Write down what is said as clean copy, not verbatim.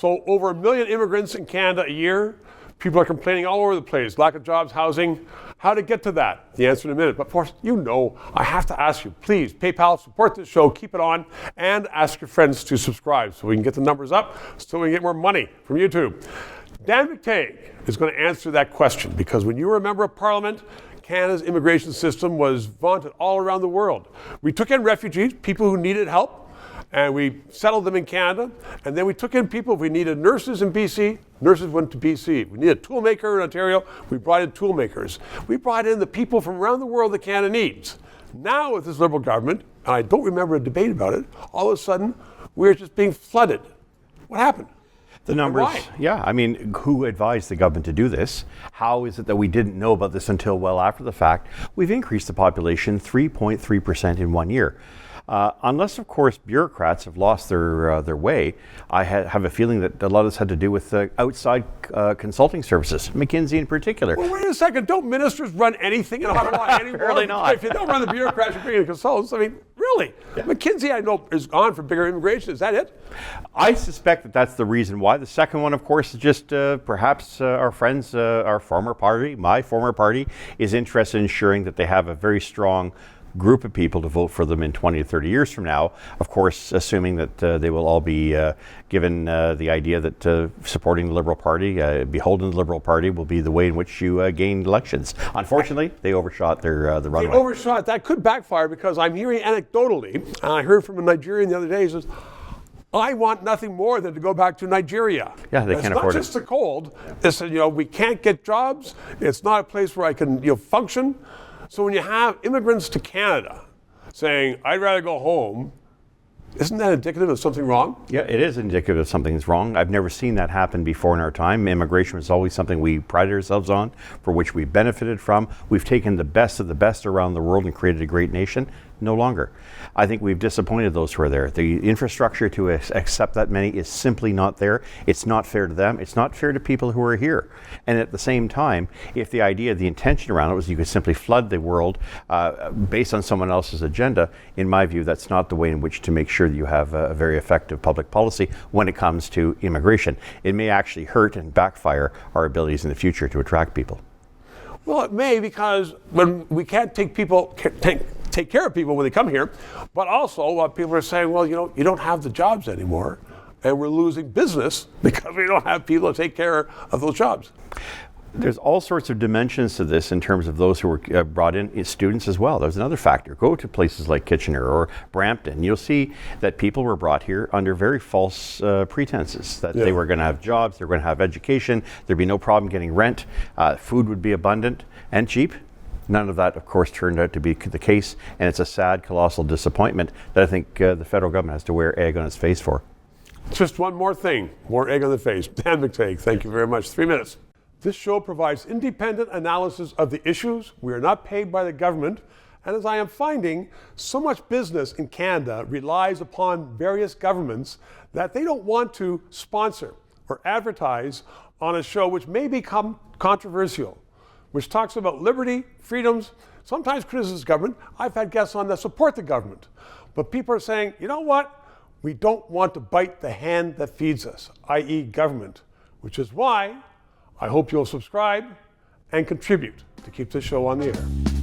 So over 1 million immigrants in Canada a year. People are complaining all over the place. Lack of jobs, housing. How to get to that? The answer in a minute. But of course, you know, I have to ask you, please, PayPal, support this show, keep it on, and ask your friends to subscribe so we can get the numbers up, so we can get more money from YouTube. Dan McTeague is going to answer that question, because when you were a member of Parliament, Canada's immigration system was vaunted all around the world. We took in refugees, people who needed help, and we settled them in Canada. And then we took in people. If we needed nurses in BC, nurses went to BC. If we needed a toolmaker in Ontario, we brought in toolmakers. We brought in the people from around the world that Canada needs. Now with this Liberal government, and I don't remember a debate about it, all of a sudden we're just being flooded. What happened? The numbers, yeah. I mean, who advised the government to do this? How is it that we didn't know about this until well after the fact? We've increased the population 3.3% in 1 year. Unless, of course, bureaucrats have lost their way, I have a feeling that a lot of this had to do with outside consulting services, McKinsey in particular. Well, wait a second. Don't ministers run anything in Ottawa anymore? Apparently not. If you don't run the bureaucrats, you're bringing consultants. I mean, really? Yeah. McKinsey, I know, is on for bigger immigration. Is that it? I suspect that that's the reason why. The second one, of course, is just perhaps our friends, our former party, my former party, is interested in ensuring that they have a very strong group of people to vote for them in 20 to 30 years from now, of course, assuming that they will all be given the idea that supporting the Liberal Party, beholden to the Liberal Party, will be the way in which you gain elections. Unfortunately, they overshot the runway. They overshot. That could backfire, because I'm hearing anecdotally, and I heard from a Nigerian the other day, he says, I want nothing more than to go back to Nigeria. Yeah, they can't afford it. It's not just the cold. They said, we can't get jobs. It's not a place where I can function. So when you have immigrants to Canada saying, I'd rather go home, isn't that indicative of something wrong? Yeah, it is indicative of something's wrong. I've never seen that happen before in our time. Immigration was always something we prided ourselves on, for which we benefited from. We've taken the best of the best around the world and created a great nation. No longer. I think we've disappointed those who are there. The infrastructure to accept that many is simply not there. It's not fair to them. It's not fair to people who are here. And at the same time, if the idea, the intention around it was you could simply flood the world based on someone else's agenda, in my view, that's not the way in which to make sure that you have a very effective public policy when it comes to immigration. It may actually hurt and backfire our abilities in the future to attract people. Well, it may, because when we can't take care of people when they come here, but also people are saying, well, you don't have the jobs anymore, and we're losing business because we don't have people to take care of those jobs. There's all sorts of dimensions to this in terms of those who were brought in, students as well. There's another factor. Go to places like Kitchener or Brampton. You'll see that people were brought here under very false pretenses, that they were going to have jobs, they were going to have education, there'd be no problem getting rent, food would be abundant and cheap. None of that, of course, turned out to be the case, and it's a sad, colossal disappointment that I think the federal government has to wear egg on its face for. Just one more thing, more egg on the face. Dan McTeague, thank you very much. 3 minutes. This show provides independent analysis of the issues. We are not paid by the government. And as I am finding, so much business in Canada relies upon various governments that they don't want to sponsor or advertise on a show which may become controversial, which talks about liberty, freedoms, sometimes criticizes government. I've had guests on that support the government. But people are saying, you know what? We don't want to bite the hand that feeds us, i.e. government, which is why I hope you'll subscribe and contribute to keep this show on the air.